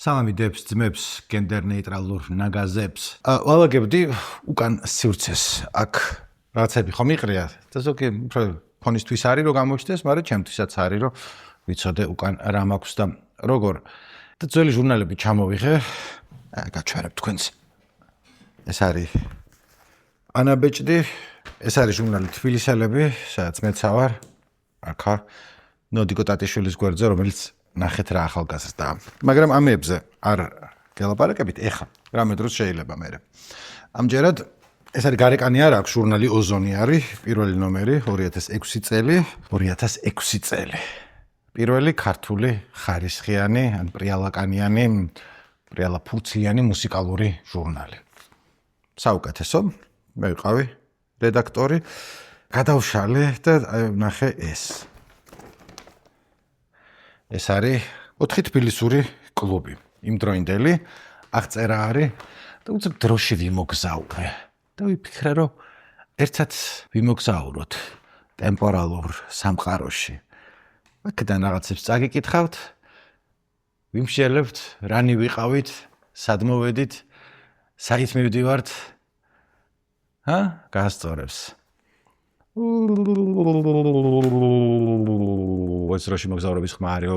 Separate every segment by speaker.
Speaker 1: სალამი დებს, ძმებს, გენდერ ნეიტრალურ ნაგაზებს. ვალაგებდი უკან სივრცეს. აქ რაღაცები ხომ იყრია და ზოგი ფონისთვის არის რომ გამოჩნდეს, მაგრამ ჩემთვისაც არის რომ ვიცოდე უკან რა მაქვს და როგორ. და ძველი ჟურნალები ჩამოვიღე. გაჩვენებ თქვენს. ეს არის ანაბეჭდი, ეს არის ჟურნალი თბილისელები, სადაც მეც ვარ. აქა ნოდიკო ტატიშვილის გვერდზე, რომელიც ნახეთ რა ახალგაზრდა. მაგრამ ამებზე არ გელაპარაკებით ეხა. რამე დროს შეიძლება მე. ამჯერად ეს არის გარეკანი არ აქვს ჟურნალი ოზონი არის, პირველი ნომერი 2006 წელი, 2006 წელი. პირველი ქართული ხარისხიანი, ან პრიალაკანიანი, პრიალაფურცლიანი მუსიკალური ჟურნალი. საუკეთესო, მე ვიყავი რედაქტორი, გადავშალე და ნახე ეს. ეს არის 4 თბილისური კლუბი. იმდროინდელი აღწერა არის და უცებ დროში ვიმოგზაურე. და ვიფიქრე რომ ერთად ვიმოგზაუროთ ტემპორალურ სამყაროში. აქედან რაღაცებს წაგიკითხავთ, ვიმშელებთ, რანი ვიყავით, სად მოვედით, საით მივდივართ. გასწორებს. ეს როში მოგზაურობის ხმა არის.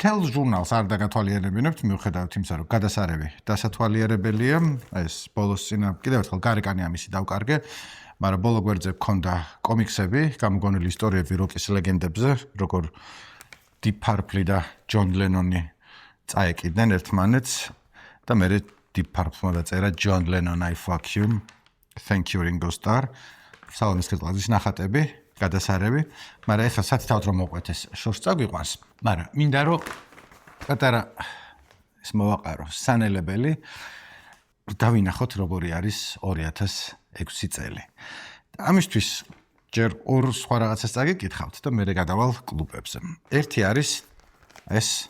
Speaker 1: თელ ჟურნალს არ დაგათვალიერებინებთ, მიუხედავად იმისა, რომ გადასარევი დასათვალიერებელია. ეს ბოლოს წინა კიდევ ერთხელ გარეკანი ამისი დავკარგე, მაგრამ ბოლო გვერდზე მქონდა კომიქსები, გამოგონილი ისტორიები როკის ლეგენდებზე, როგორ Deep Purple და John Lennon-ი წაეკიდნენ ერთმანეთს და მერე Deep Purple-მა დაწერა John Lennon I fuck you, thank you Ringo Starr. სალომის ქეთლაძის ნახატები, გადასარევი, მაგრამ ეხლა სათითაოდ რომ მოყვეთ ეს შორს წაგვიყვანს, მაგრამ მინდა რომ პატარა ეს მოვაყარო სანელებელი დავინახოთ როგორი არის 2006 წელი. ამისთვის ჯერ ორ სხვა რაღაცას წაგიკითხავთ და მე გადავალ კლუბებზე. ერთი არის ეს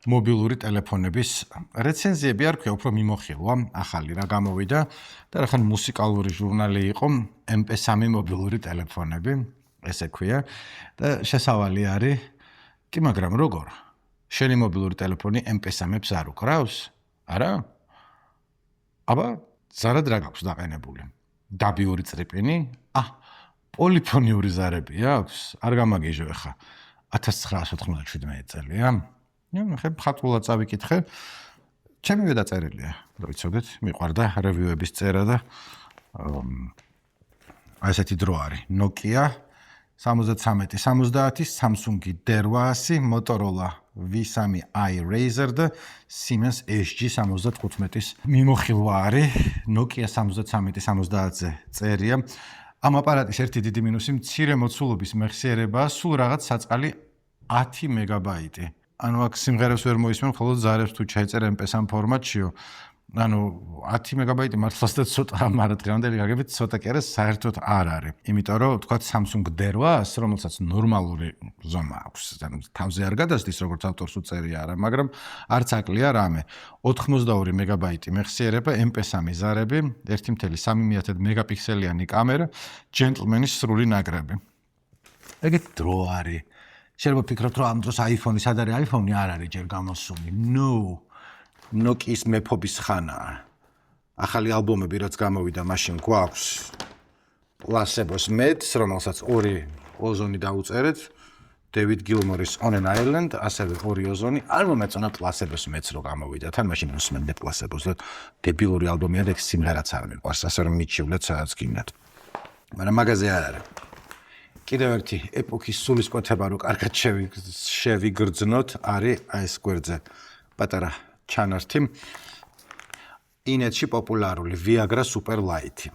Speaker 1: მობილური ტელეფონების რეცენზიები არ ქვია, უფრო მიმოხილვა, ახალი რა გამოვიდა და რახან მუსიკალური ჟურნალი იყო MP3 მობილური ტელეფონები, ესე ქვია და შესავალი არის, კი მაგრამ როგორ? შენი მობილური ტელეფონი MP3-ებს არ უკრავს? არა? აბა, ზარად რა გაქვს დაყენებული? დაბიური წრიპინი? პოლიფონიური ზარები აქვს? არ გამაგიჟო ხა 1997 წელია? ხე ხატულად წავიკითხე. ჩემივე დაწერილია, რომ ვიცოდეთ, მიყვარდა რევიუების წერა და ასეთი დრო არის. Nokia 7370, Samsung D800, Motorola V3i Razr და Siemens SG 75-ის მიმოხილვა არის. Nokia 7370-ზე წერია. ამ აპარატის ერთი დიდი მინუსი მცირე მოცულობის მეხსიერებაა, სულ რაღაც საწყალი 10 მეგაბაიტი. ანუ აქ სიმღერებს ვერ მოისმენ, მხოლოდ ზარებს თუ ჩაეწერა MP3 ფორმატშიო. ანუ 10 მეგაბაიტი მართლაც და ცოტა, მაგრამ დღევანდელი გაგებით ცოტა კი არა, საერთოდ არ არის. იმიტომ რომ თქვა Samsung D800, რომელსაც ნორმალური ზომა აქვს, ანუ თავზე არ გადასდის, როგორც ავტორს უწერია არა, მაგრამ არც აკლია რამე. 82 მეგაბაიტი მეხსიერება, MP3 ზარები, 1.3 მეგაპიქსელიანი კამერა, ჯენტლმენის სრული ნაკრები. ეგეთ დრო არის. შეიძლება ვფიქრობთ, რომ ამ დროს iPhone-ი სად არის? iPhone-ი არ არის ჯერ გამოსული. No. Nokia-ის მეფობის ხანაა. ახალი ალბომები რაც გამოვიდა, მაშინ გვაქვს Placebo's Meds, რომელსაც ორი ოზონი დაუწერეთ, David Gilmour-ის On an Island, ასევე ორი ოზონი. არ მომეწონა Placebo's Meds რო გამოვიდა, თან მაშინ უსმენდე Placebo's, დებილური ალბომია და სიმღერაც არ მიყვარს, ასე რომ მიჩივლეთ სადაც გინდათ. მაგრამ მაგაზე არ არის. კიდევ ერთი ეპოქის სულისკვეთება რო კარგად შევიგრძნოთ, არის ეს გვერდზე პატარა ჩანართი ინეთში პოპულარული Viagra Super Light.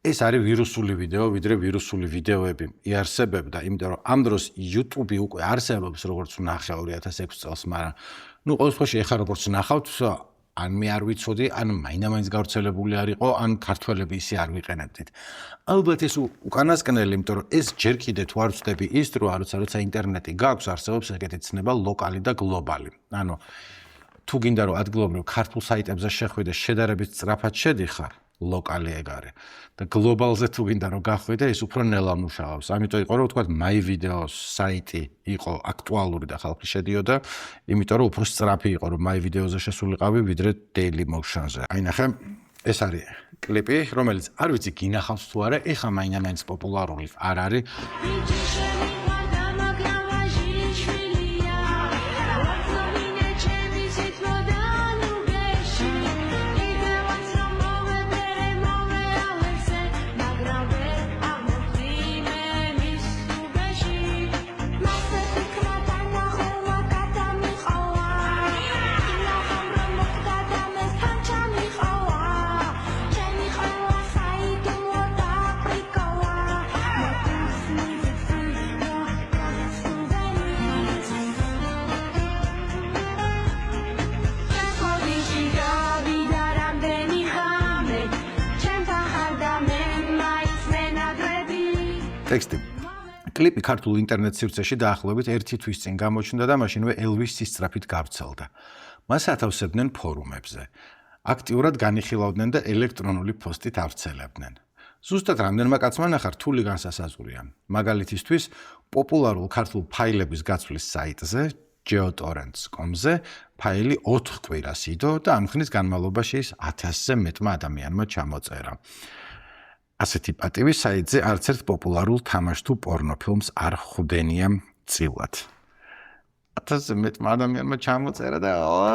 Speaker 1: ეს არის ვირუსული ვიდეო, ვიდრე ვირუსული ვიდეოები იარსებებდა, იმიტომ რომ ამ დროს YouTube უკვე არსებობს როგორც ვნახე 2006 წელს, მაგრამ ყოველ შემთხვევაში ეხლა როგორც ვნახავთ, ან მე არ ვიცოდი, ან მაინდა-მაინც გავრცელებული არ იყო, ან ქართველები ისე არ ვიყენებდით. ალბათ ეს უკანასკნელი, იმიტომ რომ ეს ჯერ კიდე თუ არ ვწდები ის დრო, როცა ინტერნეტი გაქვს, არსებობს ეგეთი ცნება ლოკალი და გლობალი. ანუ თუ გინდა რომ ადგილობრივ ქართულ საიტებზე შეხვიდე, შედარებით სწრაფად შედიხარ, ლოკალი ეგ არის. და გლობალზე თუ გინდა რომ გახვიდე, ეს უფრო ნელა მუშაობს. ამიტომ იყო რომ ვთქვათ, My Videos საიტი იყო აქტუალური და ხალხი შედიოდა, იმიტომ რომ უფრო სწრაფი იყო რომ My Videos-ზე შესულიყავი, ვიდრე Dailymotion-ზე. აი ნახე, ეს არის კლიპი, რომელიც არ ვიცი გინახავს თუ არა, ეხლა მაინდა-მაინც პოპულარული არ არის. ტექსტი. კლიპი ქართულ ინტერნეტ სივრცეში დაახლოებით 1 თვის წინ გამოჩნდა და მაშინვე ელვისის სწრაფით გავრცელდა. მას ათავსებდნენ ფორუმებზე. აქტიურად განიხილავდნენ და ელექტრონული პოსტით ავრცელებდნენ. ზუსტად რამდენმა კაცმა ნახა რთული განსასაზღვრია. მაგალითისთვის, პოპულარულ ქართულ ფაილების გაცვლის საიტზე geotorrents.com-ზე ფაილი 4 კვირას იდო და ამ ხნის განმავლობაში ის 1000-ზე მეტმა ადამიანმა ჩამოწერა. ასეთი პატივი საიტზე არც ერთ პოპულარულ თამაშ თუ პორნოფილმს არ ხვდენია წილად. 1000-ზე მეტმა ადამიანმა ჩამოწერა და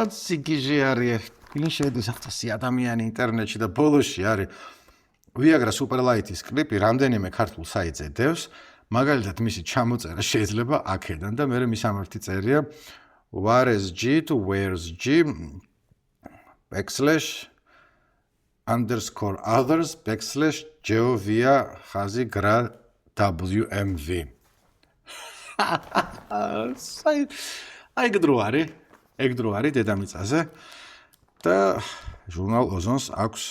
Speaker 1: სიგიჟე არის. ვინ შედის 1000 ადამიანი ინტერნეტში და ბოლოში არის Viagra Superlight-ის კლიპი რამდენიმე ქართულ საიტზე დევს, მაგალითად მისი ჩამოწერა შეიძლება აქედან და მე მისამართი წერია where's G to where's G /others /Geovia ხაზი gra WMV. ეგ დრო არის დედამიწაზე და ჟურნალ ოზონს აქვს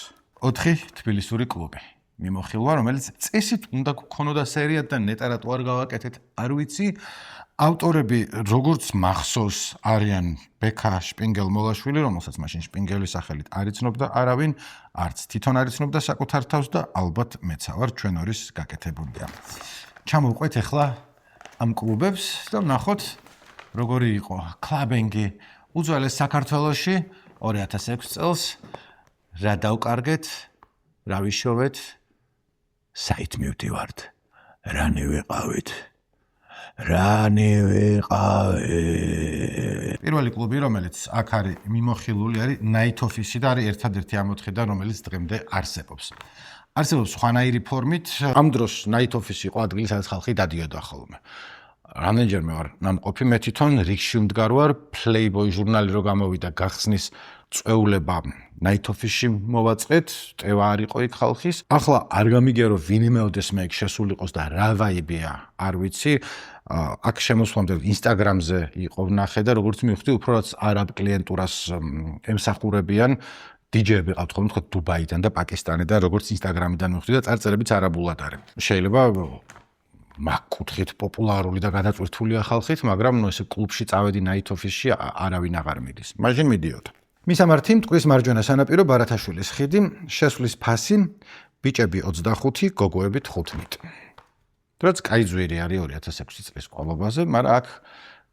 Speaker 1: 4 თბილისური კლუბი. მიმოხილვა, რომელიც წესით უნდა გქონოდა სერია და ნეტარად არ გავაკეთეთ, არ ვიცი. ავტორები როგორც მახსოვს არიან ბექა შპინგელ-მოლაშვილი, რომელსაც მაშინ შპინგელის სახელით არ იცნობდა არავინ, არც თვითონ არ იცნობდა საკუთარ თავს და ალბათ მეც ვარ ჩვენორის გაკეთებულია. ჩამოვყვეთ ახლა ამ კლუბებს და ვნახოთ როგორი იყო კლაბინგი უძველეს საქართველოში 2006 წელს რა დავკარგეთ, რა ვიშოვეთ, საით მივდივართ, რანი ვიყავით. პირველი კლუბი, რომელიც აქ არის მიმოხილული, არის Night Office და არის ერთადერთი ამ 4-დან, რომელიც დღემდე არსებობს. არსებობს სხვანაირი ფორმით. ამ დროს Night Office იყო ადგილი, სადაც ხალხი დადიოდა ხოლმე. რამდენჯერმე ვარ ნამყოფი, მე თვითონ რიგში ვმდგარ ვარ, Playboy ჟურნალი რო გამოვიდა გახსნის წვეულება Night Office-ში მოვაწყეთ, ტევა არ იყო იქ ხალხის. ახლა არ გამიგია რომ ვინმეოდეს მე იქ შესულიყოს და რა ვაიბია, არ ვიცი. აქ შემოსვლამდე Instagram-ზე იყო ვნახე და როგორც მივხვდი, უფრო რაც არაბ კლიენტურას ემსახურებიან DJ-ები ყავთ ხოლმე, თქო დუბაიდან და პაკისტანიდან და როგორც Instagram-დან მივხვდი და წარწერებიც არაბულად არის. შეიძლება მაგ კუთხით პოპულარული და გადაწყვეტილია ხალხით, მაგრამ ნუ ესე კლუბში წავედი Night Office-ში არავინ აღარ მიდის. მაშინ მიდიოდა. მისამართი მტკვრის მარჯვენა სანაპირო ბარათაშვილის ხიდი, შესვლის ფასი, ბიჭები 25, გოგოები 15. რაც კაი ძვირი არის 2006 წლის ყოლობაზე, მაგრამ აქ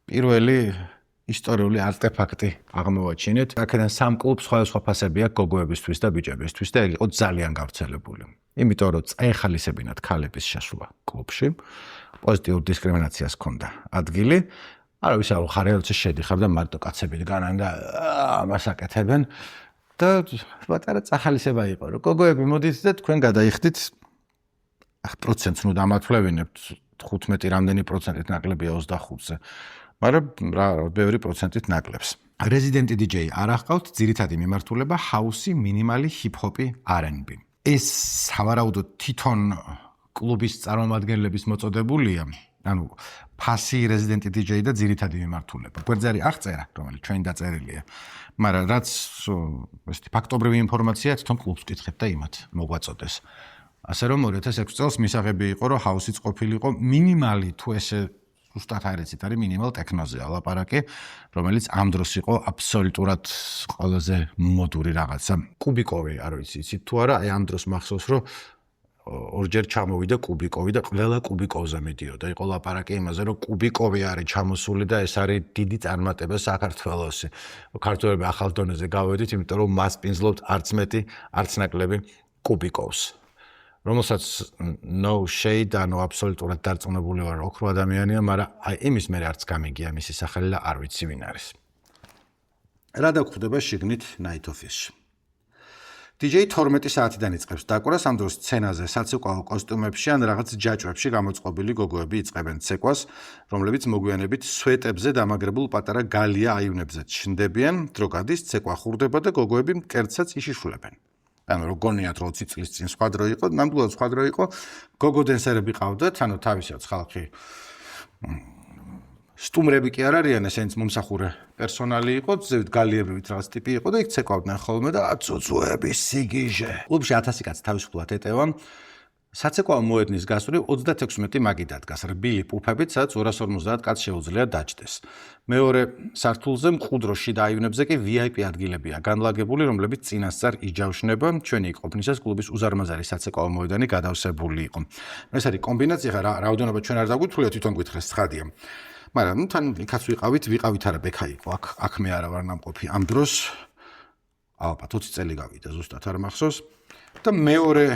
Speaker 1: პირველი ისტორიული არტეფაქტი აღმოვაჩინეთ. აქედან სამ კლუბს სხვადასხვა ფასები აქვს გოგოებისთვის და ბიჭებისთვის და ეგ იყო ძალიან გავრცელებული. იმიტომ რომ წაეხალისებინათ ქალების შესვლა კლუბში, პოზიტიურ დისკრიმინაციას ჰქონდა ადგილი. არავის არ ხარ როცა შედიხარ და მარტო კაცები დგანან და ამას აკეთებენ და პატარა წახალისება იყო რომ გოგოები მოდით და თქვენ გადაიხდით პროცენტს ნუ დამათვლევინებთ 15 რამდენი პროცენტით ნაკლებია 25-ზე მაგრამ რა ბევრი პროცენტით ნაკლებს რეზიდენტი DJ არ ახყავთ ძირითადი მიმართულება ჰაუსი მინიმალი ჰიპ-ჰოპი R&B ეს სავარაუდოდ თვითონ კლუბის წარმომადგენლების მოწოდებულია, ანუ ფასი რეზიდენტი DJ და ძირითადი მიმართულება. გვერდზე არის აღწერა, რომელიც ჩვენ დაწერილია. მაგრამ რაც ესეთი ფაქტობრივი ინფორმაციაა, თვითონ კლუბს ვკითხეთ და იმათ მოგვაწოდეს. ასე რომ 2006 წელს მისაღები იყო, რომ ჰაუსიც ყოფილიყო მინიმალი თუ ესე ზუსტად არ იცით, არის მინიმალ ტექნოზე ალაპარაკი, რომელიც ამ დროს იყო აბსოლუტურად ყველაზე მოდური რაღაცა. კუბიკოვი, არ ვიცი, იცით თუ არა, აი ამ დროს მახსოვს, რომ ორჯერ ჩამოვიდა კუბიკოვი და ყველა კუბიკოვზე მიდიოდა. იყო ლაპარაკი იმაზე, რომ კუბიკოვი არის ჩამოსული და ეს არის დიდი წარმატება საქართველოსი. ქართველები ახალ დონეზე გავედით, იმიტომ რომ მას პინძლობთ არც მეტი, არც ნაკლები კუბიკოვს. რომელსაც no shade, ანუ აბსოლუტურად დარწმუნებული ვარ, ოქრო ადამიანია, მაგრამ აი იმის მე არც გამიგია მისი სახელი და არ ვიცი ვინ არის. რა დაგხვდება შიგნით Night Office-ში. DJ 12 საათიდან იწყებს დაკვრას, ამ დროს სცენაზე საცეკვაო კოსტუმებში ან რაღაც ჯაჭვებში გამოწყობილი გოგოები იწყებენ ცეკვას, რომლებიც მოგვიანებით სვეტებზე დამაგრებულ პატარა გალია აივნებზე ჩნდებიან, დრო გადის, ცეკვა ხურდება და გოგოები მკერდსაც იშიშულებენ. ანუ რო გონიათ რომ 20 წლის წინ სხვა დრო იყო, ნამდვილად სხვა დრო იყო, გოგო დენსერები ყავდათ, ანუ თავისად ხალხი სტუმრები კი არ არიან, ესენიც მომსახურე პერსონალი იყო, ზევით გალიებრივით რაღაც ტიპი იყო და იქ ცეკვავდნენ ხოლმე და აწუწუების სიგიჟე. კლუბში 1000 კაცი თავისუფლად ეტევა. საცეკვაო მოედნის გასწვრივ 36 მაგი დადგას რბილი პუფებით, სადაც 250 კაცს შეუძლია დაჯდეს. მეორე სართულზე მყუდრო შიდა აივნებზე კი VIP ადგილებია განლაგებული, რომლებიც წინასწარ იჯავშნება. ჩვენი ყოფნისას კლუბის უზარმაზარი საცეკვაო მოედანი გადავსებული იყო. ეს არის კომბინაცია, რა რაოდენობა ჩვენ არ დაგვითვლია, თვითონ გითხრეს ცხადია. მაგრამ თან იქაც ვიყავით არა ბექა იყო, აქ მე არა ვარ ნამყოფი ამ დროს. ალბათ 20 წელი გავიდა, ზუსტად არ მახსოვს. და მეორე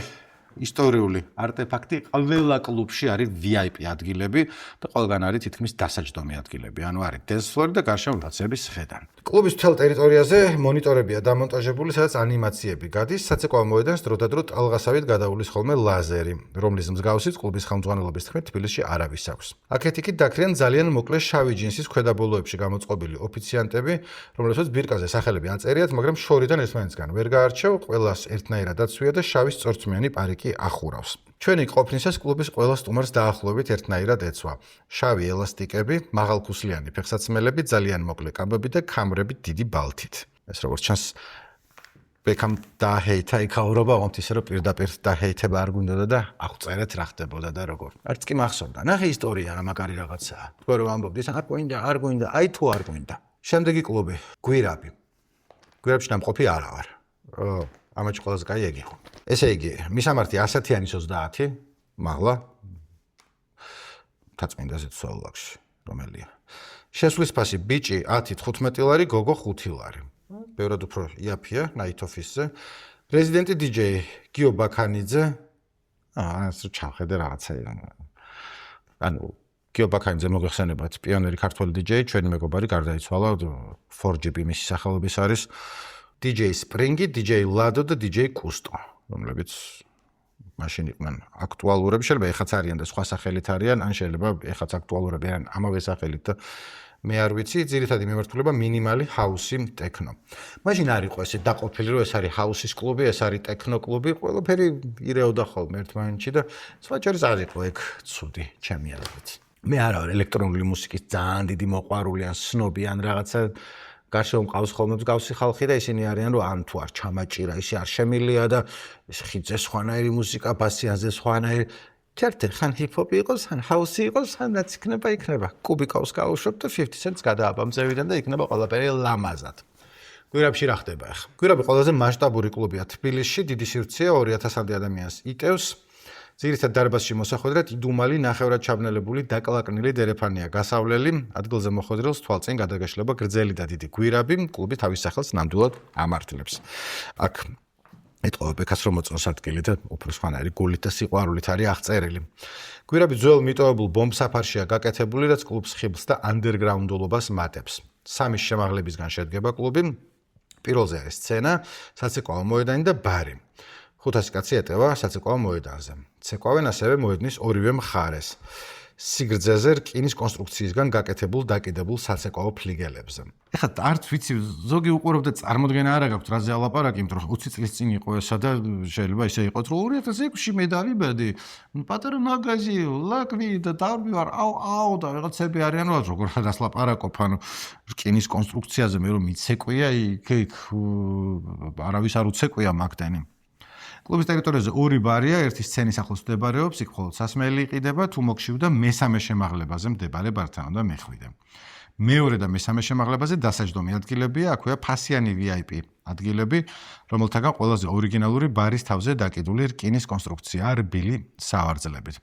Speaker 1: ისტორიული არტეფაქტი ყველა კლუბში არის VIP ადგილები და ყველგან არის თითქმის დასაჯდომი ადგილები, ანუ არის dance floor და გარშემო ლაცების ხედან. კლუბის მთელ ტერიტორიაზე მონიტორებია დამონტაჟებული, სადაც ანიმაციები გადის, საცეკვაო მოედანს დროდადრო ტალღასავით გადაულის ხოლმე ლაზერი, რომლის მსგავსიც კლუბის ხელმძღვანელობის თქმით თბილისში არავის აქვს. აქეთ-იქით დაქრიან ძალიან მოკლე შავი ჯინსის ქვედაბოლოებში გამოწყობილი ოფიციანტები, რომლებსაც ბირკაზე სახელები აწერიათ, მაგრამ შორიდან ერთმანეთსგან ვერ გაარჩევ, ყველას ერთნაირად აცვია და შავი სწორწმიანი პარიკი ახურავს. ჩვენი ყოფნისას კლუბის ყველა სტუმარს დაახლოებით ერთნაირად ეცვა. შავი ელასტიკები, მაღალქუსლიანი ფეხსაცმელები, ძალიან მოკლე კაბები და კამრები დიდი ბალთით. ეს როგორც ჩანს, ბეკამ დაჰეითა იქაურობა, ამით ისე რომ პირდაპირ დაჰეითება არ გვინდოდა და აღწერეთ რა ხდებოდა და როგორ. არც კი მახსოვდა. ნახე ისტორია რა მაგარი რაღაცაა. თქვენ რომ ამბობთ, ის არ გვინდა, აი თუ არ გვინდა. შემდეგი კლუბი, გვირაბი. გვირაბში ნამყოფი არა ვარ. ამაჩ ყველაზე კაი ეგ იყო. ესე იგი, მისამართი 100-იანის 30, მაღლა თაწმინდაზე ცოლაკში, რომელია. შესვლის ფასი ბიჭი 10-15 ლარი, გოგო 5 ლარი. ბევრად უფრო იაფია Night Office-ზე. რეზიდენტი DJ გიო ბაქანიძე. ეს ჩავხედე რაღაცა. ანუ გიო ბაქანიძე მოგეხსენებათ, პიონერი ქართველი DJ, ჩვენი მეგობარი გარდაიცვალა, 4GB მისი სახელობის არის. DJ Springy, DJ Lado და DJ Kusto, რომლებიც მაშინ იყვნენ აქტუალურები, შეიძლება ეხაც არიან და სხვა სახელით არიან, ან შეიძლება ეხაც აქტუალურები არიან ამავე სახელით და მე არ ვიცი, ძირითადი მიმართულება მინიმალი ჰაუსი, ტექნო. მაშინ არ იყო ესე დაყოფილი, რომ ეს არის ჰაუსის კლუბი, ეს არის ტექნო კლუბი, ყველაფერი ირეოდა ხოლმე ერთმანეთში და სხვაჭერს არ იყო ეგ ცუდი, ჩემი აზრით. მე არა ვარ ელექტრონული მუსიკის ძალიან დიდი მოყვარული ან სნობი ან რაღაცა გარშემო მყავს ხოლმე მსგავსი ხალხი და ისინი არიან რომ ან თუ არ ჩამაჭირა, ისე არ შემილია და ეს ხიძე სხვანაირი მუსიკა, ბასიანზე სხვანაირი. ჩერტე ხან ჰიპ-ჰოპი იყოს, ან ჰაუსი იყოს, ან რაც იქნება. კუბიკოვს გავუშვებ და 50 cents გადააბამძევიდან და იქნება ყველაფერი ლამაზად. გვირაბში რა ხდება ახლა? გვირაბი ყველაზე მასშტაბური კლუბია თბილისში, დიდი სივრცეა 2000-მდე ადამიანს იტევს. ძირითად დარბაზში მოსახვედრად იდუმალი ნახევრად ჩაბნელებული დაკლაკნილი დერეფანია გასავლელი, ადგილზე მოხვედრილს თვალწინ გადაგაშლება გრძელი და დიდი გვირაბი, კლუბი თავის სახელს ნამდვილად ამართლებს. აქ ეტყობა ბექას რომ მოწონს ადგილი და უფრო სხვანაირი გულით და სიყვარულით არის აღწერილი. გვირაბი ძველ მიტოვებულ ბომბსაფარშია გაკეთებული, რაც კლუბს ხიბლს და ანდერგრაუნდულობას მატებს. 3 შემაღლებისგან შედგება კლუბი. პირველზე არის სცენა, საცეკვაო მოედანი და ბარი. 500 კაცი ეტევა საცეკვაო მოედანზე. ცეკვავენ ასევე მოედნის ორივე მხარეს. სიგრძეზე რკინის კონსტრუქციისგან გაკეთებულ დაკიდებულ საცეკვაო ფლიგელებზე. ეხლა არც ვიცი, ზოგი უყურებდა წარმოდგენა არ აქვს რაზე ალაპარაკი, იმიტომ რომ 20 წლის წინ იყო ესა და შეიძლება ისე იყოს, რომ 2006-ში მე დავიბედი, პატარა მაგაზი, ლაკვი და დავმივარ, აუ და რაღაცები არიანო, როგორ რას ლაპარაკობ, ანუ რკინის კონსტრუქციაზე მე რომ მიცეკვია იქ არავის არ უცეკვია მაგდენი. კლუბის ტერიტორიაზე ორი ბარია, ერთი სცენის ახლოს მდებარეობს, იქ მხოლოდ სასმელი იყიდება, თუ მოგშივდა მესამე შემაღლებაზე მდებარე ბართან უნდა მეხვიდე. მეორე და მესამე შემაღლებაზე დასაჯდომი ადგილებია, აქვეა ფასიანი VIP ადგილები, რომელთაგან ყველაზე ორიგინალური ბარის თავზე დაკიდული რკინის კონსტრუქცია, რბილი სავარძლებით.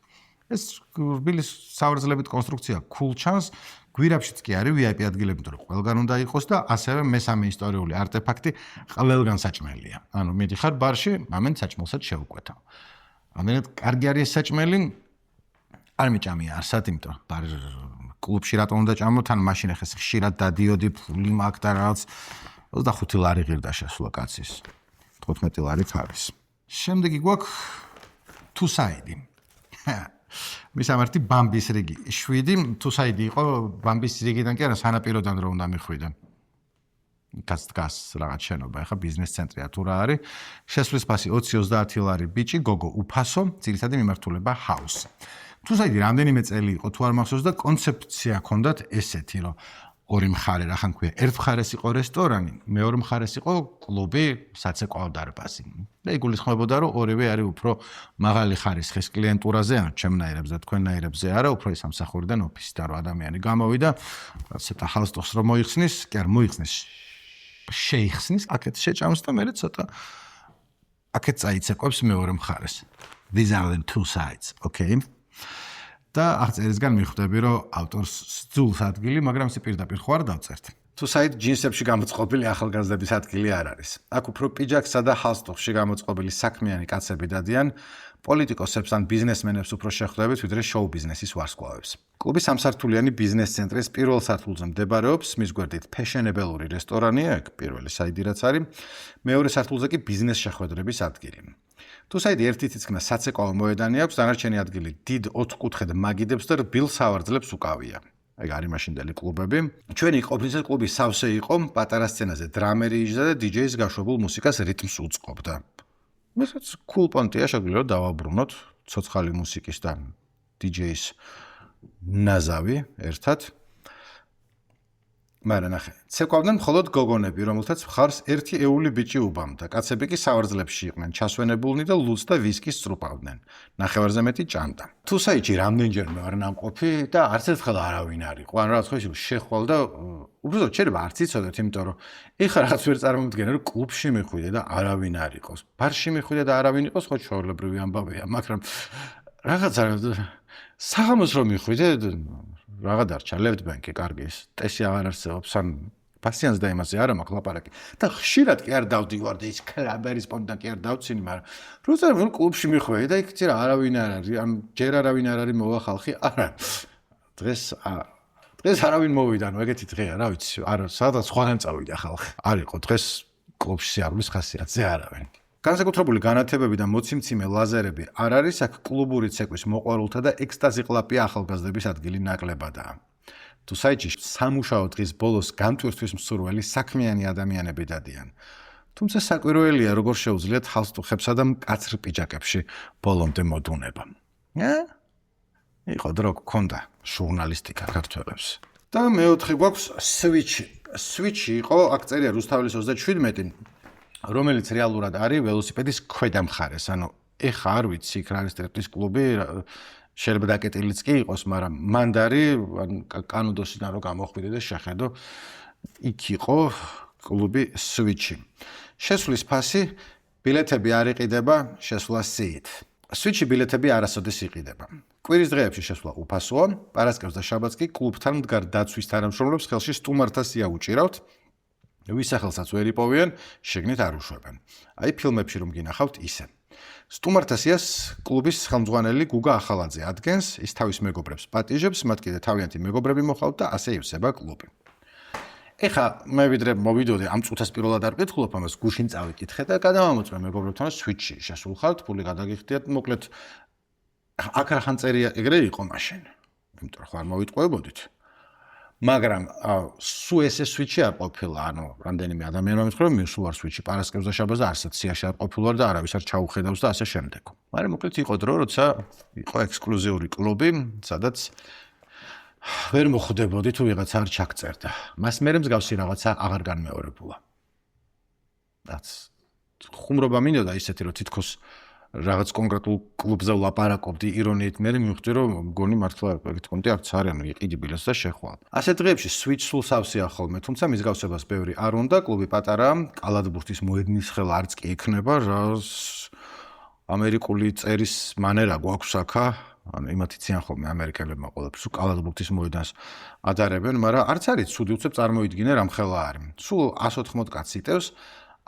Speaker 1: ეს რბილი სავარძლებით კონსტრუქცია cool chance, გვირაბშიც კი არის VIP ადგილები, იმიტომ რომ ყველგან უნდა იყოს და ასევე მესამე ისტორიული არტეფაქტი ყველგან საჭმელია. ანუ მიდიხარ ბარში, ამენ საჭმელსაც შევუკვეთავ. ამდენად კარგი არის ეს საჭმელი, არ მიჭამია არსად, იმიტომ რომ კლუბში რატომ უნდა ჭამო, თან მაშინ ახლა ხშირად დადიოდი, ფული მაქვს და რაღაც 25 ლარი ღირდა შესვლა კაცის. 15 ლარი თავის. შემდეგი გვაქვს თუსაიდი. მისამართი ბამბის რიგი 7 თუსაიდი იყო ბამბის რიგიდან კი არა სანაპიროდან რომ უნდა მიხვიდე. გას რაღაც შენობა, ახლა ბიზნეს ცენტრია თუ რა არის. შესვლის ფასი 20-30 ლარი ბიჭი, გოგო უფასო, ძირითადი მიმართულება ჰაუსი. თუსაიდი რამდენიმე წელი იყო თუ არ მახსოვს და კონცეფცია ჰქონდათ ესეთი, რომ ორი მხარე რა ხან ქვია, ერთ მხარეს იყო რესტორანი, მეორე მხარეს იყო კლუბი, საცეკვაო დარბაზი. და იგულისხმებოდა, რომ ორივე არის უფრო მაღალი ხარისხის კლიენტურაზე, ანუ ჩემნაირებზე და თქვენნაირებზე არა, უფრო ის სამსახურიდან ოფისიდან რომ ადამიანი გამოვიდა, ცოტა ჰალსტოხს რომ მოიხსნის, კი არ მოიხსნის, შეიხსნის, აქეთ შეჭამს და მერე ცოტა აქეთ წაიცეკვებს მეორე მხარეს. These are the two sides, okay? და აღწერისგან მიხვდები, რომ ავტორს სძულს ადგილი, მაგრამ ისე პირდაპირ ხო არ დავწერთ. თუსაიდ ჯინსებში გამოწყობილი ახალგაზრდების ადგილი არ არის. აქ უფრო პიჯაკსა და ჰალსტოხში გამოწყობილი საქმიანი კაცები დადიან, პოლიტიკოსებს ან ბიზნესმენებს უფრო შეხვდებით, ვიდრე შოუ ბიზნესის ვარსკვლავებს. კლუბი სამსართულიანი ბიზნეს ცენტრის პირველ სართულზე მდებარეობს, მის გვერდით ფეშენებელური რესტორანია, ეგ პირველი საიდი რაც არის, მეორე სართულზე კი ბიზნეს შეხვედრების ადგილი. თუსაიდი ერთი თითქმის საცეკვაო მოედანი აქვს, დანარჩენი ადგილი დიდ 4-კუთხედ მაგიდებს და რბილ სავარძლებს უკავია. ეგ არის მაშინდელი კლუბები. ჩვენი ყოფნისას კლუბი სავსე იყო, პატარა სცენაზე დრამერი იჯდა და DJ-ს გაშვებულ მუსიკას რიტმს უწყობდა. მესაც cool პონტია შეგვიძლია დავაბრუნოთ ცოცხალი მუსიკის და DJ-ს ნაზავი ერთად. მაგრამ ნახე, ცეკვავდნენ მხოლოდ გოგონები, რომელთაც მხარს ერთი ეული ბიჭი უბამდა. კაცები კი სავარძლებში იყვნენ, ჩასვენებულნი და ლუც და ვისკის სწრუფავდნენ. ნახევარზე მეტი ჭამდა. თუსაიდში რამდენჯერმე ვარ ნამყოფი და არც ერთხელ არავინ არ იყო. ან რაღაც ხო შეხვალ და უბრალოდ შეიძლება არც იცოდეთ, იმიტომ რომ ეხლა რაღაც ვერ წარმოვიდგენე, რომ კლუბში მიხვიდე და არავინ არ იყოს. ბარში მიხვიდე და არავინ იყოს, ხო ჩვეულებრივი ამბავია, მაგრამ რაღაცა საღამოს რომ მიხვიდე რაღა დარჩა left bank-ი კარგი ის ტესი აღარ არსებობს ან პასიანს და იმაზე არა მაქვს ლაპარაკი და ხშირად კი არ დავდივარ და ის კლაბერის პონტიდან კი არ დავცინი, მაგრამ როცა რომ კლუბში მიხვედი და იქ ცირა არავინ არ არის, ან ჯერ არავინ არ არის მოვა ხალხი, არა დღეს არავინ მოვიდა, ანუ ეგეთი დღეა, რა ვიცი, არა სადაც სხვაგან წავიდა ხალხი. არ იყო დღეს კლუბში სიარულის ხასიათზე არავინ. განსაკუთრებული განათებები და მოციმციმე ლაზერები არ არის, აქ კლუბური ცეკვის მოყვარულთა და ექსტაზი ყლაპია ახალგაზრდების ადგილი ნაკლებადაა. თუსაიდში სამუშაო დღის ბოლოს გამტვირთვის მსურველი საქმიანი ადამიანები დადიან. თუმცა საკვირველია, როგორ შეუძლიათ ჰალსტუხებსა და მკაცრ პიჯაკებში ბოლომდე მოდუნება. იყო დრო გქონდა ჟურნალისტიკა ქართველებს. და მეოთხე გვაქვს სვიჩი. სვიჩი იყო, აქ წერია რუსთაველის 37, რომელიც რეალურად არის ველოსიპედის ქვედა მხარეს. ანუ ეხა არ ვიცი, იქ რა არის ტრიპის კლუბი, შეიძლება დაკეტილიც კი იყოს, მაგრამ მანდარი, კანუდოსიდან რო გამოხვიდე და შეხედო, იქ იყო კლუბი სვიჩი. შესვლის ფასი, ბილეთები არ იყიდება, შესვლა სიით. სვიჩი ბილეთები არასოდეს იყიდება. კვირის დღეებში შესვლა უფასოა, პარასკევს და შაბათს კი კლუბთან მდგარ დაცვის თანამშრომლებს ხელში სტუმართა სია უჭირავთ. ვისახელსაც ვერ იპოვიან, შეგნით არ უშვებენ. აი ფილმებში რომ გინახავთ ისე. სტუმართა სიას კლუბის ხელმძღვანელი გუგა ახალაძე ადგენს, ის თავის მეგობრებს პატიჟებს, მათ კიდე თავიანთი მეგობრები მოხავთ და ასე ივსება კლუბი. ეხა მე ვიდრე მოვიდოდი ამ წუთას პირველად არ ვკითხულობ ამას, გუშინ წავიკითხე და გადავამოწმე მეგობრებთან, სვიჩში შესულხავთ, ფული გადაგიხდიათ, მოკლედ აქ რახან წერია ეგრე იყო მაშინ. იმიტომ რომ ხარ მოვიტყუებოდით. მაგრამ სუ ესე სვიჩი არ ყოფილა, ანუ რამდენიმე ადამიანმა მითხრა რომ მე სულ არ სვიჩი პარასკევს და შაბათს და არცეთ სიაში არ ყოფილვარ და არავის არ ჩაუხედავს და ასე შემდეგ. მაგრამ მოკლედ იყო დრო, როცა იყო ექსკლუზიური კლუბი, სადაც ვერ მოხვდებოდი თუ ვიღაც არ ჩაგწერდა. მას მერე მსგავსი რაღაცა აღარ განმეორებულა. რაც ხუმრობა მინდოდა ისეთი რომ თითქოს რაღაც კონკრეტულ კლუბზე ვლაპარაკობდი ირონიით, მე მივხვდი რომ მგონი მართლა ეგეთ კონტი არც არის, ანუ იყიდი ბილეთს და შეხვალ. ასეთ დღეებში switch სულ სავსეა ხოლმე, თუმცა მისგავსებას ბევრი არ უნდა, კლუბი პატარაა, კალათბურთის მოედნის ხელა არც კი იქნება, რას ამერიკული წერის მანერა გვაქვს აქა, ანუ იმათ იციან ხოლმე ამერიკელებმა ყველაფერს, სულ კალათბურთის მოედანს ადარებენ, მაგრამ არც არის ცუდი, უცებ წარმოიდგინე რამ ხელა არის. სულ 180 კაცს იტევს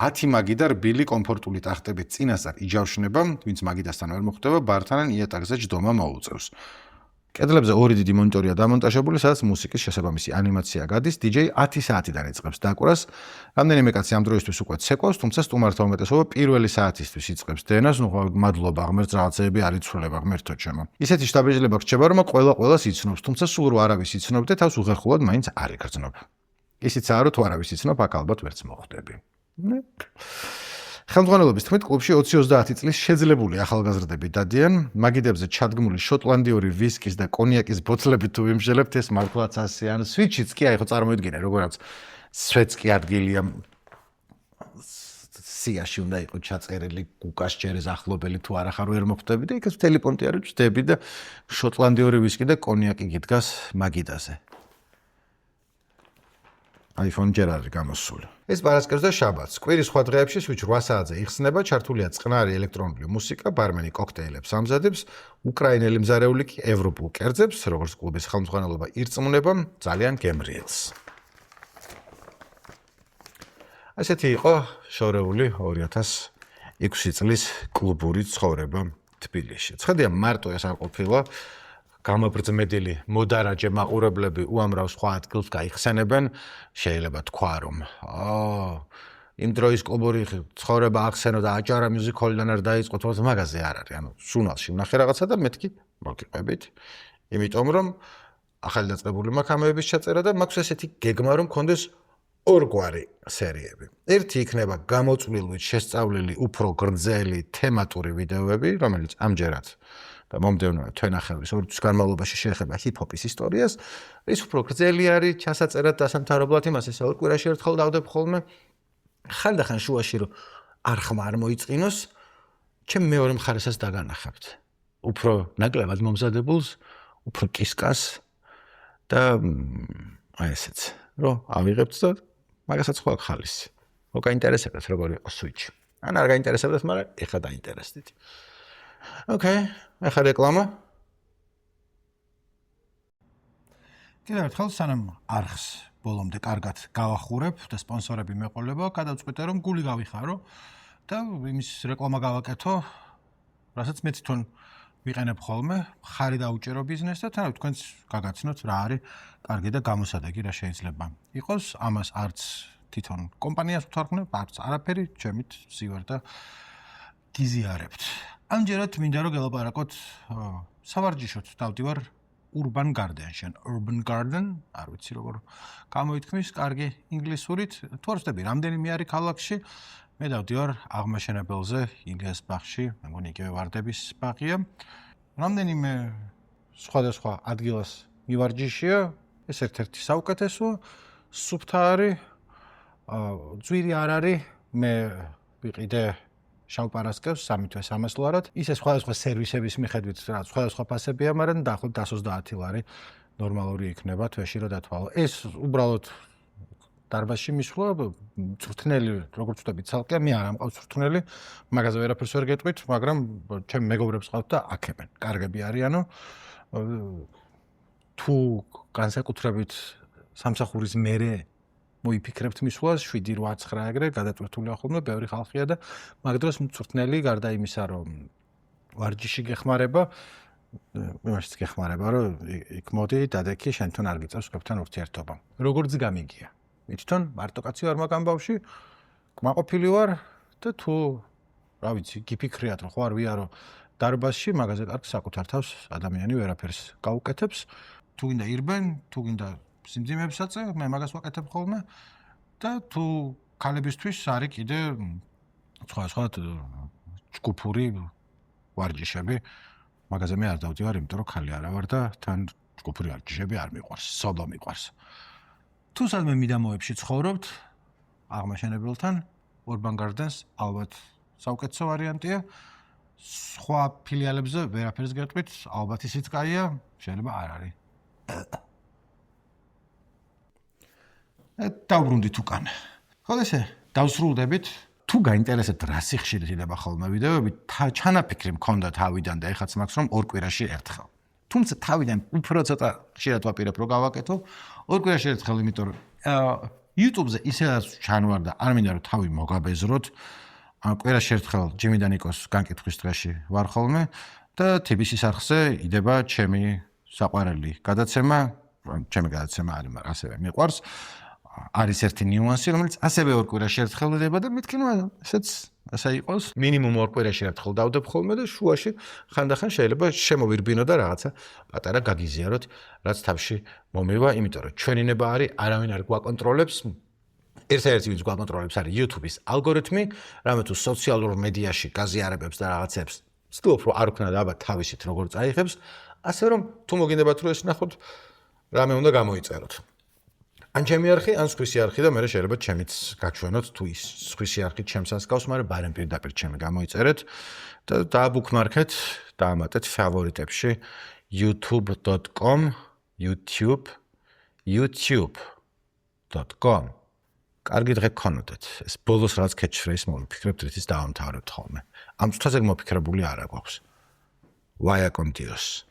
Speaker 1: 10 მაგი და რბილი კომფორტული ტახტებით წინასწარ იჯავშნება, ვინც მაგიდასთან ვერ მოხვდება, ბართან იატაკზე ჯდომა მოუწევს. კედლებზე ორი დიდი მონიტორია დამონტაჟებული, სადაც მუსიკის შესაბამისი ანიმაცია გადის, DJ 10 საათიდან იწყებს დაკვირას. რამდენიმე კაცი ამ დროისთვის უკვე ცეკვავს, თუმცა სტუმართა უმეტესობა პირველი საათისთვის იწყებს დენას, ნუ მადლობა, ღმერთს რაღაცეები არ იცვლება, ღმერთო ჩემო. ისეთი შტაბეჭდილება რჩება, რომ ყველას იცნობს, თუმცა სულ რო არავის იცნობ და თავს უღერხულად მაინც არ იგრძნობ. ისიცაა, რომ თუ არავის იცნობ, აქ ალბათ ვერც მოხვდები. ხელმძღვანელობის თქმით, კლუბში 20-30 წლის შეძლებული ახალგაზრდები დადიან, მაგიდებზე ჩადგმული შოტლანდიური ვისკის და კონიაკის ბოთლები თუ ვიმშელებთ, ეს მართლაც ასე, ანუ სვიჩიც კი აი ხო წარმოიდგინე, როგორაც სვეტსკი ადგილია სიაში უნდა იყოს ჩაწერილი გუკასჯერეს ახლობელი თუ არა ხარ ვერ მოხვდები და იქაც მთელი პონტი არის ჩდები და შოტლანდიური ვისკი და კონიაკი გიდგას მაგიდაზე. iPhone ჯერ არის გამოსული. ეს პარასკევს და შაბათს. კვირის სხვა დღეებში switch 8 საათზე იხსნება, ჩართულია წყნარი ელექტრონული მუსიკა, ბარმენი კოქტეილებს ამზადებს, უკრაინელი მზარეული კი ევროპულ კერძებს, როგორც კლუბის ხელმძღვანელობა ირწმუნება, ძალიან გემრიელს. ასეთი იყო შორეული 2006 წლის კლუბური ცხოვრება თბილისში. ცხადია, მარტო ეს არ ყოფილა გამაბრძმედილი მოდარაჯე მაყურებლები უამრავ სხვა ადგილს გაიხსენებენ, შეიძლება თქვა რომ იმ დროის კლუბური ცხოვრება ახსენო და აჭარა მუსიკოლიდან არ დაიწყო, თუმცა მაგაზე არ არის, ანუ ჟურნალში ვნახე რაღაცა და მეთქი მოგიყვებით, იმიტომ რომ ახალი დაწყებული მაქვს ამეების ჩაწერა და მაქვს ესეთი გეგმა რომ მქონდეს ორგვარი სერიები. ერთი იქნება გამოწვლილი, შესწავლილი, უფრო გრძელი თემატური ვიდეოები, რომელიც ამჯერად და მომდევნო თვენახევრის 2 თვის განმავლობაში შეეხება ჰიპ-ჰოპის ისტორიას, ის უფრო გრძელი არის, ჩასაწერად დასამთავრებლად იმას ესე ორ კვირაში ერთხელ დავდებ ხოლმე. ხანდახან შუაში რომ არ ხმა არ მოიწყინოს, ჩემ მეორე მხარესაც დაგანახებთ. უფრო ნაკლებად მომზადებულს, უფრო კისკას და აი ესეც, რომ ავიღებთ და მაგასაც ხო აქვს ხალისი. რო გაინტერესებდეთ როგორი იყო switch. ან არ გაინტერესებდეთ, მაგრამ ეხლა დაინტერესდით. Okay, ახლა რეკლამა. კიდევ ერთხელ სანამ არხს ბოლომდე კარგად გავახურებ და სპონსორები მეყოლებო, გადავწყვიტე რომ გული გავიხარო და იმის რეკლამა გავაკეთო, რასაც მე თვითონ ვიყენებ ხოლმე, ხარი დაუჭერო ბიზნესს და თანაც თქვენს გაგაცნოთ რა არის კარგი და გამოსადეგი რა შეიძლება იყოს, ამას არც თვითონ კომპანიას ვთარგმნებ, არც არაფერი, ჩემით ზივარ და გიზიარებთ. ამჯერად მინდა რომ გელაპარაკოთ სავარჯიშოდ დავდივარ Urban Garden-ში, Urban Garden, არ ვიცი როგორ გამოითქმის, კარგი ინგლისურით, თუ არ ვწდები, რამდენიმე არის ქალაქში, მე დავდივარ აღმაშენებელზე, ილიას ბაღში, მე მგონი იგივე ვარდების ბაღია. რამდენიმე სხვადასხვა ადგილას მივარჯიშია, ეს ერთ-ერთი საუკეთესოა, სუფთა არის, ძვირი არ არის, მე ვიყიდე შავ პარასკევს 3 თვე 300 ლარად. ისე სხვადასხვა სერვისების მიხედვით რა სხვადასხვა ფასებია, მაგრამ დაახლოებით 130 ლარი ნორმალური იქნება თვეში რომ დათვალო. ეს უბრალოდ დარბაზში მისვლა, წვრთნელი, როგორც ვთქვი, ცალკე მე არ ამყავს წვრთნელი, მაგაზე ვერაფერს ვერ გეტყვით, მაგრამ ჩემ მეგობრებს ყავთ და აქებენ. კარგები არიანო. თუ განსაკუთრებით სამსახურის მერე მოიფიქრებთ მისვლას 7-8-9 ეგრე გადაწყვეტილია ხოლმე ბევრი ხალხია და მაგ დროს მწვრთნელი გარდა იმისა რომ ვარჯიში გეხმარება, იმაშიც გეხმარება რომ იქ მოდი დადექი შენთან არ გიწევს გებთან ურთიერთობა. როგორც გამიგია. მე თვითონ მარტო კაცი ვარ მაგ ამბავში, კმაყოფილი ვარ და თუ რა ვიცი, გიფიქრიათ რომ ხო არ ვიარო დარბაზში, მაგაზე კარგ საკუთარ თავს ადამიანი ვერაფერს გაუკეთებს. თუ გინდა ირბენ, თუ გინდა სიმძიმეებსაც, მე მაგას ვაკეთებ ხოლმე და თუ ქალებისთვის არის კიდე სხვა ჯგუფური ვარჯიშები, მაგაზე მე არ დავდივარ, იმიტომ რომ ხალი არა ვარ და თან ჯგუფური ვარჯიშები არ მიყვარს, სოლო მიყვარს. თუ სადმე მიდამოებში ცხოვრობთ, აღმაშენებელთან, Urban Gardens ალბათ საუკეთესო ვარიანტია. სხვა ფილიალებზე ვერაფერს გეტყვით, ალბათ ისიც კაია, შეიძლება არ არის. დავბრუნდით უკან. ხო ესე, დავსრულდებით. თუ გაინტერესებთ რა სიხშირით იდება ხოლმე ვიდეოები, ჩანაფიქრი მქონდა თავიდან და ეხაც მაქვს რომ ორ კვირაში ერთხელ. თუმცა თავიდან უფრო ცოტა ხშირად ვაპირებ რომ გავაკეთო, ორ კვირაში ერთხელ, იმიტომ რომ YouTube-ზე ისედაც ჩანვარ და არ მინდა რომ თავი მოგაბეზროთ. კვირაში ერთხელ ჯიმი და ნიკოს განკითხვის დღეში ვარ ხოლმე და TBC-ის არხზე იდება ჩემი საყვარელი გადაცემა, ჩემი გადაცემა არის, მაგრამ ასევე მიყვარს. არის ერთი ნიუანსი, რომელიც ასევე ორ კვირაში ერთხელ იდება და მეთქი ესეც ასე იყოს. მინიმუმ ორ კვირაში ერთხელ დავდებ ხოლმე და შუაში ხანდახან შეიძლება შემოვირბინო და რაღაცა პატარა გაგიზიაროთ, რაც თავში მომივა, იმიტომ რომ ჩვენი ნება არის, არავინ არ გვაკონტროლებს. ერთ-ერთი ვინც გვაკონტროლებს არის YouTube-ის ალგორითმი, რამე თუ სოციალურ მედიაში გაზიარებებს და რაღაცებს ვცდილობ რომ არ ვქნა და აბა თავისით როგორ წაიღებს, ასე რომ თუ მოგინდებათ რომ ეს ნახოთ, რამე უნდა გამოიწეროთ. ან ჩემი არხი, ან სხვისი არხი და მე შეიძლება ჩემიც გაჩვენოთ თუ ის სხვისი არხი ჩემს ასკავს, მაგრამ ბარემ პირდაპირ ჩემი გამოიწერეთ და დააბუქმარქეთ, დაამატეთ ფავორიტებში youtube.com. კარგი დღე გქონოდეთ. ეს ბოლოს რაც catchphrase მოვიფიქრებთ, რითიც დავამთავრებთ ხოლმე. ამ წუთაზე მოფიქრებული არა გვაქვს. Vaya con Dios.